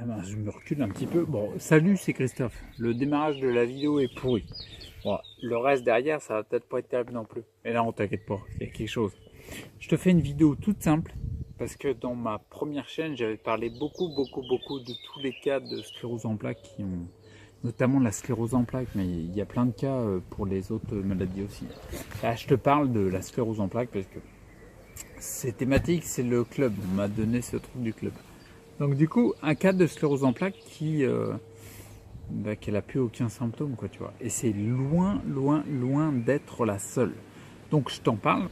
ben, je me recule un petit peu. Bon, salut, c'est Christophe. Le démarrage de la vidéo est pourri. Bon, le reste derrière, ça va peut-être pas être terrible non plus. Mais là, on t'inquiète pas, il y a quelque chose. Je te fais une vidéo toute simple, parce que dans ma première chaîne, j'avais parlé beaucoup de tous les cas de sclérose en plaques qui ont, notamment la sclérose en plaques, mais il y a plein de cas pour les autres maladies aussi. Là, je te parle de la sclérose en plaques parce que c'est thématique, c'est le club. On m'a donné ce truc du club. Donc du coup, un cas de sclérose en plaques qu'elle a plus aucun symptôme, quoi, tu vois. Et c'est loin d'être la seule. Donc je t'en parle.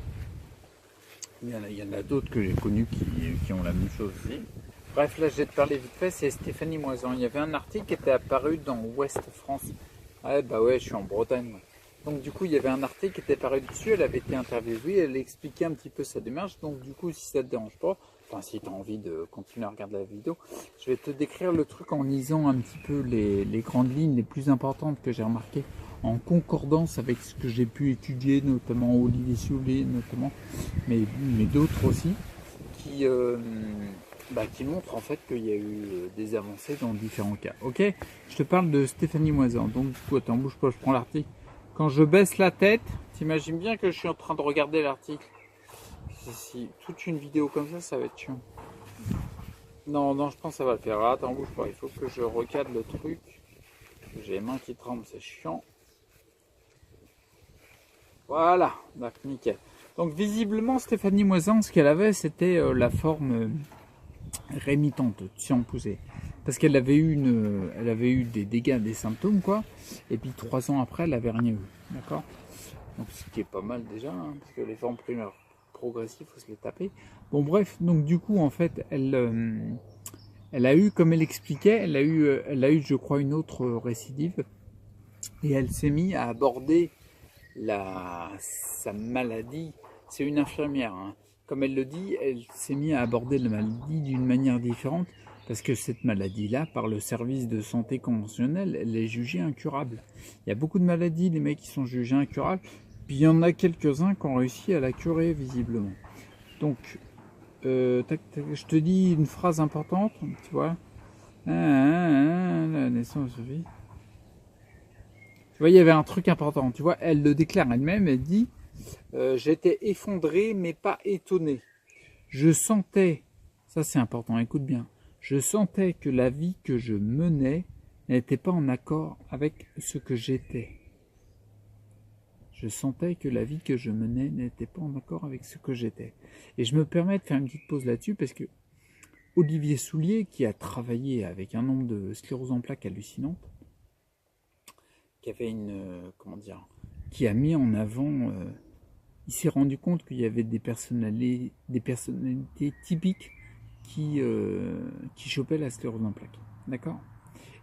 Il y en a d'autres que j'ai connus qui ont la même chose aussi. Bref, là je vais te parler vite fait, c'est Stéphanie Moisan. Il y avait un article qui était apparu dans Ouest France. Ah bah ouais, je suis en Bretagne, moi. Donc du coup, il y avait un article qui était paru dessus, elle avait été interviewée, elle expliquait un petit peu sa démarche. Donc du coup, si ça te dérange pas, enfin si tu as envie de continuer à regarder la vidéo, je vais te décrire le truc en lisant un petit peu les grandes lignes les plus importantes que j'ai remarquées, en concordance avec ce que j'ai pu étudier, notamment Olivier Soulet, notamment, mais d'autres aussi, qui montrent en fait qu'il y a eu des avancées dans différents cas. Ok, je te parle de Stéphanie Moisan. Donc du coup, attends, bouge pas, je prends l'article. Quand je baisse la tête, t'imagines bien que je suis en train de regarder l'article. Si toute une vidéo comme ça va être chiant. Non, je pense que ça va le faire. Ah, attends, bouge pas, il faut que je recadre le truc. J'ai les mains qui tremblent, c'est chiant. Voilà, donc nickel. Donc visiblement, Stéphanie Moisan, ce qu'elle avait, c'était la forme rémitante, si on poussait. Parce qu'elle avait eu des dégâts, des symptômes, quoi. Et puis 3 ans après, elle n'avait rien eu. D'accord. Donc ce qui est pas mal déjà, hein, parce que les formes primaires progressives, il faut se les taper. Bon bref, donc du coup, en fait, elle a eu, comme elle expliquait, elle a eu, je crois, une autre récidive. Et elle s'est mise à aborder sa maladie. C'est une infirmière, hein. Comme elle le dit, elle s'est mise à aborder la maladie d'une manière différente, parce que cette maladie-là, par le service de santé conventionnel, elle est jugée incurable. Il y a beaucoup de maladies, les mecs qui sont jugés incurables, puis il y en a quelques-uns qui ont réussi à la curer, visiblement. Donc, je te dis une phrase importante, tu vois. La naissance de vie. Tu vois, il y avait un truc important. Tu vois, elle le déclare elle-même, elle dit j'étais effondré, mais pas étonné. Je sentais, ça c'est important, écoute bien, je sentais que la vie que je menais n'était pas en accord avec ce que j'étais. Je sentais que la vie que je menais n'était pas en accord avec ce que j'étais. Et je me permets de faire une petite pause là-dessus parce que Olivier Soulier, qui a travaillé avec un nombre de scléroses en plaques hallucinantes, qui avait qui a mis en avant, il s'est rendu compte qu'il y avait des personnalités typiques qui chopaient la sclérose en plaques. D'accord.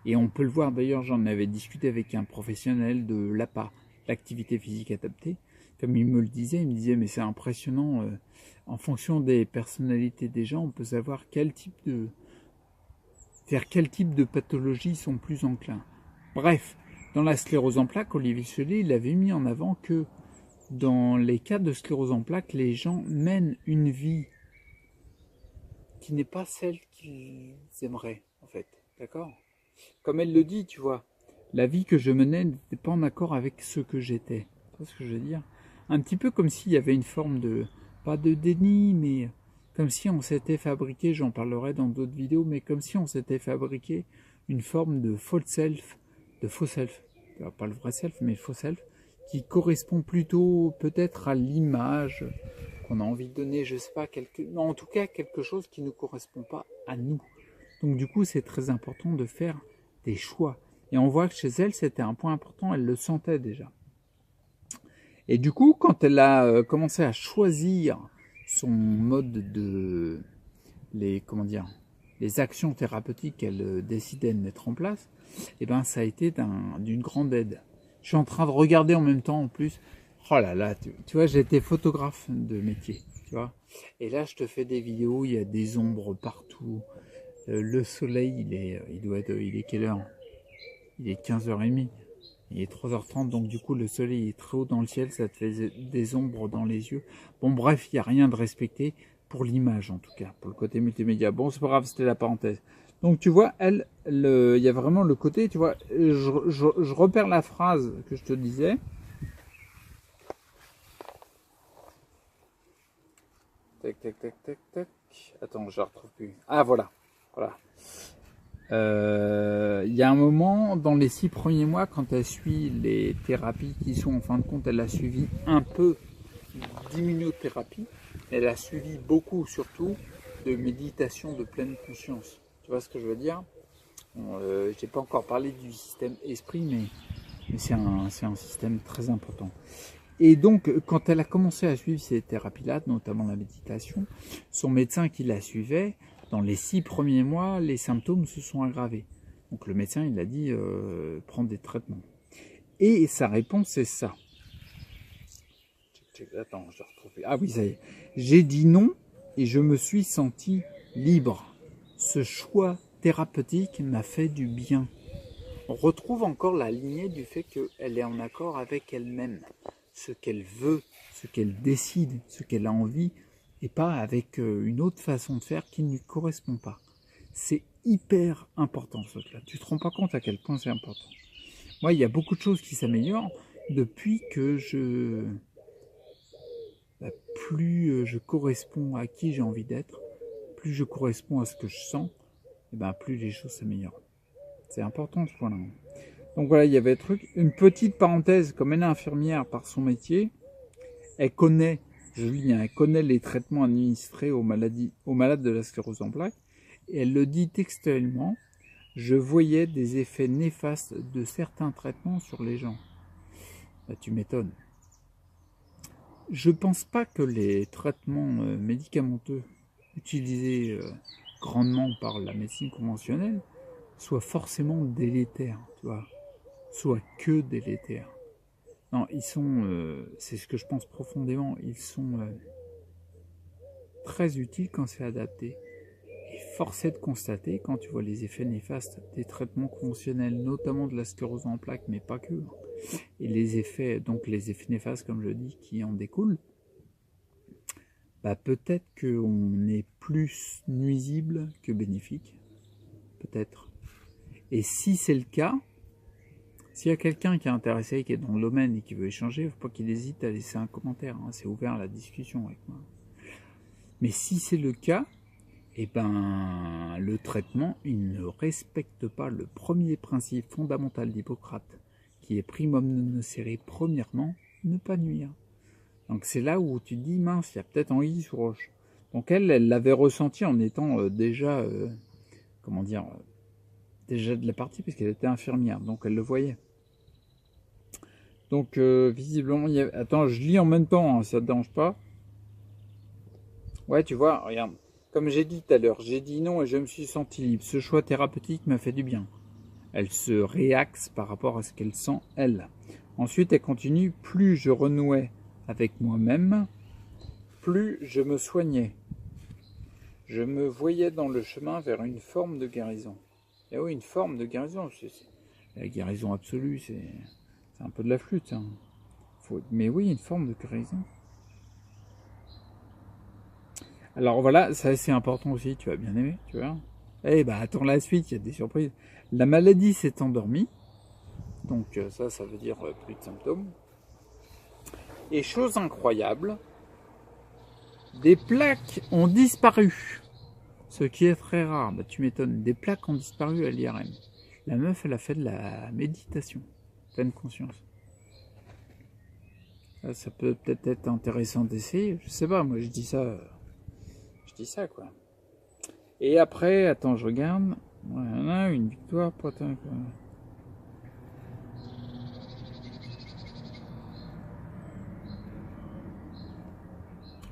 Et on peut le voir, d'ailleurs, j'en avais discuté avec un professionnel de l'APA, l'activité physique adaptée. Comme il me le disait, il me disait, mais c'est impressionnant, en fonction des personnalités des gens, on peut savoir vers quel type de pathologie ils sont plus enclins. Bref, dans la sclérose en plaques, Olivier Soulier, il avait mis en avant que dans les cas de sclérose en plaques, les gens mènent une vie qui n'est pas celle qu'ils aimeraient, en fait. D'accord. Comme elle le dit, tu vois, la vie que je menais n'était pas en accord avec ce que j'étais. Tu vois ce que je veux dire? Un petit peu comme s'il y avait une forme de, pas de déni, mais comme si on s'était fabriqué, j'en parlerai dans d'autres vidéos, mais comme si on s'était fabriqué une forme de faux self, pas le vrai self, mais le faux self, qui correspond plutôt peut-être à l'image qu'on a envie de donner, je sais pas, non, en tout cas quelque chose qui ne correspond pas à nous. Donc du coup, c'est très important de faire des choix. Et on voit que chez elle, c'était un point important, elle le sentait déjà. Et du coup, quand elle a commencé à choisir son mode les actions thérapeutiques qu'elle décidait de mettre en place, eh ben, ça a été d'une grande aide. Je suis en train de regarder en même temps, en plus. Oh là là, tu vois, j'ai été photographe de métier, tu vois. Et là, je te fais des vidéos, il y a des ombres partout. Le soleil, il est quelle heure? Il est 15h30. Il est 3h30, donc du coup, le soleil est très haut dans le ciel, ça te fait des ombres dans les yeux. Bon, bref, il n'y a rien de respecté pour l'image, en tout cas, pour le côté multimédia. Bon, c'est pas grave, c'était la parenthèse. Donc tu vois, il y a vraiment le côté, tu vois, je repère la phrase que je te disais. Tac, tac, tac, tac, tac. Attends, je la retrouve plus. Ah, voilà. Voilà. Il y a un moment, dans les 6 premiers mois, quand elle suit les thérapies qui sont, en fin de compte, elle a suivi un peu d'immunothérapie. Elle a suivi beaucoup, surtout, de méditation de pleine conscience. Tu vois ce que je veux dire? Je n'ai pas encore parlé du système esprit, mais c'est un système très important. Et donc, quand elle a commencé à suivre ces thérapies-là, notamment la méditation, son médecin qui la suivait, dans les 6 premiers mois, les symptômes se sont aggravés. Donc le médecin, il a dit, prends des traitements. Et sa réponse, c'est ça. Attends, je retrouve. Ah oui, ça y est. J'ai dit non et je me suis senti libre. Ce choix thérapeutique m'a fait du bien. On retrouve encore la lignée du fait qu'elle est en accord avec elle-même. Ce qu'elle veut, ce qu'elle décide, ce qu'elle a envie, et pas avec une autre façon de faire qui ne lui correspond pas. C'est hyper important ce truc-là. Tu te rends pas compte à quel point c'est important. Moi, il y a beaucoup de choses qui s'améliorent depuis que plus je corresponds à qui j'ai envie d'être, plus je corresponds à ce que je sens, et plus les choses s'améliorent. C'est important ce point-là. Donc voilà, il y avait un truc. Une petite parenthèse, comme elle est infirmière par son métier, elle connaît, elle connaît les traitements administrés aux malades de la sclérose en plaques, et elle le dit textuellement, je voyais des effets néfastes de certains traitements sur les gens. Tu m'étonnes. Je pense pas que les traitements médicamenteux utilisés grandement par la médecine conventionnelle soient forcément délétères, tu vois, soient que délétères. Non, ils sont, c'est ce que je pense profondément, ils sont très utiles quand c'est adapté. Et force est de constater, quand tu vois les effets néfastes des traitements conventionnels, notamment de la sclérose en plaques, mais pas que, et les effets néfastes, comme je dis, qui en découlent, peut-être qu'on est plus nuisible que bénéfique. Peut-être. Et si c'est le cas, s'il y a quelqu'un qui est intéressé, qui est dans le domaine et qui veut échanger, il ne faut pas qu'il hésite à laisser un commentaire. C'est ouvert à la discussion avec moi. Mais si c'est le cas, le traitement, il ne respecte pas le premier principe fondamental d'Hippocrate, qui est primum non nocere, premièrement, ne pas nuire. Donc c'est là où tu te dis, mince, il y a peut-être anguille sous roche. Donc elle l'avait ressenti en étant déjà de la partie, puisqu'elle était infirmière, donc elle le voyait. Donc visiblement, attends, je lis en même temps, hein, ça te dérange pas? Ouais, tu vois, regarde, comme j'ai dit tout à l'heure, j'ai dit non et je me suis senti libre. Ce choix thérapeutique m'a fait du bien. Elle se réaxe par rapport à ce qu'elle sent, elle. Ensuite, elle continue, plus je renouais avec moi-même, plus je me soignais. Je me voyais dans le chemin vers une forme de guérison. Et oui, une forme de guérison. La guérison absolue, c'est un peu de la flûte. Hein. Mais oui, une forme de guérison. Alors voilà, ça c'est important aussi, tu vas bien aimer, tu vois. Attends la suite, il y a des surprises. La maladie s'est endormie. Donc ça veut dire plus de symptômes. Et chose incroyable, des plaques ont disparu. Ce qui est très rare, tu m'étonnes. Des plaques ont disparu à l'IRM. La meuf, elle a fait de la méditation, pleine conscience. Ça peut peut-être être intéressant d'essayer. Je sais pas, moi je dis ça quoi. Et après, attends, je regarde. Voilà, une victoire pour atteindre.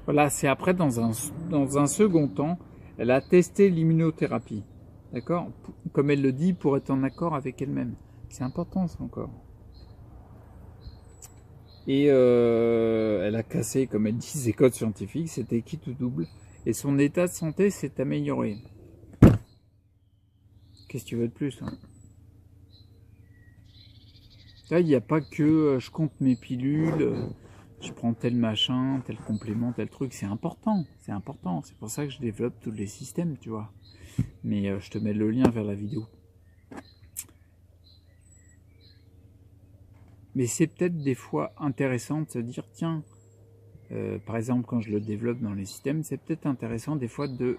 Voilà, c'est après, dans un second temps, elle a testé l'immunothérapie. D'accord? Comme elle le dit, pour être en accord avec elle-même. C'est important, ça encore. Et elle a cassé, comme elle dit, ses codes scientifiques, c'était quitte ou double. Et son état de santé s'est amélioré. Qu'est-ce que tu veux de plus, hein? Là, il n'y a pas que je compte mes pilules, je prends tel machin, tel complément, tel truc. C'est important, c'est important. C'est pour ça que je développe tous les systèmes, tu vois. Mais je te mets le lien vers la vidéo. Mais c'est peut-être des fois intéressant de se dire, tiens, par exemple quand je le développe dans les systèmes, c'est peut-être intéressant des fois de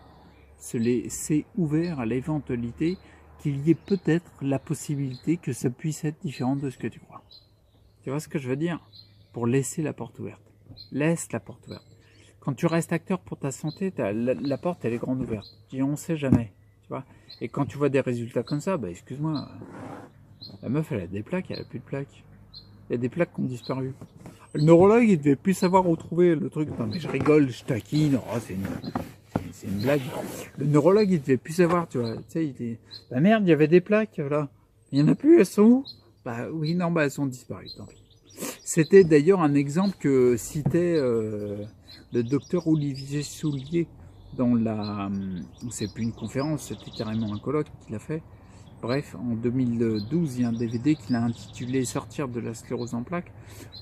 se laisser ouvert à l'éventualité qu'il y ait peut-être la possibilité que ça puisse être différent de ce que tu crois. Tu vois ce que je veux dire? Pour laisser la porte ouverte. Laisse la porte ouverte. Quand tu restes acteur pour ta santé, la porte elle est grande ouverte. Tu dis on sait jamais. Tu vois. Et quand tu vois des résultats comme ça, bah excuse-moi, la meuf elle a des plaques, elle a plus de plaques. Il y a des plaques qui ont disparu. Le neurologue il devait plus savoir où trouver le truc. Non mais je rigole, je taquine, oh, c'est une blague. Le neurologue il devait plus savoir, tu vois. Tu sais, il était, bah merde, il y avait des plaques là. Il y en a plus, elles sont où? Bah oui, non, bah elles sont disparues, tant pis. C'était d'ailleurs un exemple que citait le docteur Olivier Soulier dans c'est plus une conférence, c'était carrément un colloque qu'il a fait. Bref, en 2012, il y a un DVD qu'il a intitulé Sortir de la sclérose en plaques,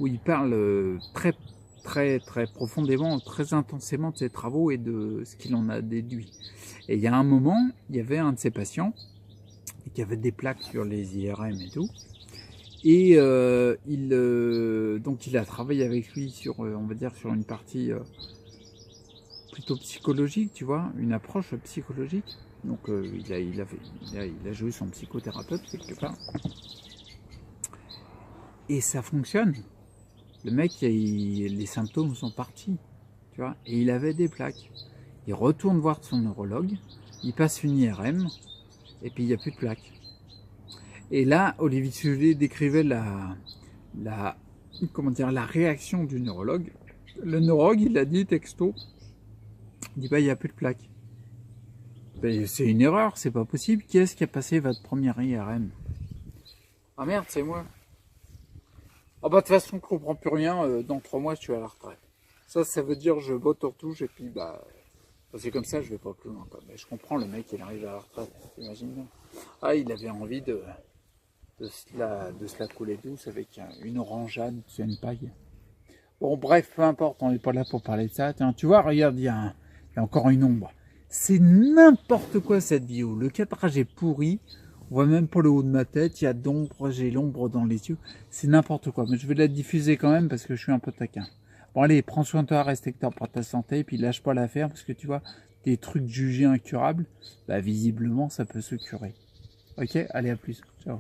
où il parle très profondément, très intensément de ses travaux et de ce qu'il en a déduit. Et il y a un moment, il y avait un de ses patients qui avait des plaques sur les IRM et tout. Et donc il a travaillé avec lui sur, on va dire, sur une partie plutôt psychologique, tu vois, une approche psychologique. Donc il a joué son psychothérapeute quelque part. Et ça fonctionne. Le mec, les symptômes sont partis, tu vois, et il avait des plaques. Il retourne voir son neurologue, il passe une IRM, et puis il n'y a plus de plaques. Et là, Olivier Soulier décrivait la réaction du neurologue. Le neurologue, il a dit texto, il dit bah il n'y a plus de plaques. Ben, c'est une erreur, c'est pas possible. Qui est-ce qui a passé votre première IRM? Ah merde, c'est moi. Ah bah de toute façon, je comprends plus rien. Dans 3 mois, je suis à la retraite. Ça veut dire je botte en touche et puis bah c'est comme ça, je vais pas plus loin. Quoi. Mais je comprends, le mec, il arrive à la retraite. T'imagines bien. Ah, il avait envie de se la couler douce avec une orangeade sur une paille. Bon, bref, peu importe, on n'est pas là pour parler de ça. Tiens, tu vois, regarde, il y a encore une ombre. C'est n'importe quoi cette vidéo. Le cadrage est pourri. On voit même pas le haut de ma tête. Il y a d'ombre, j'ai l'ombre dans les yeux. C'est n'importe quoi. Mais je vais la diffuser quand même parce que je suis un peu taquin. Bon, allez, prends soin de toi, respecte pour ta santé. Et puis lâche pas l'affaire parce que tu vois, des trucs jugés incurables, bah visiblement, ça peut se curer. Ok, allez, à plus. Ciao.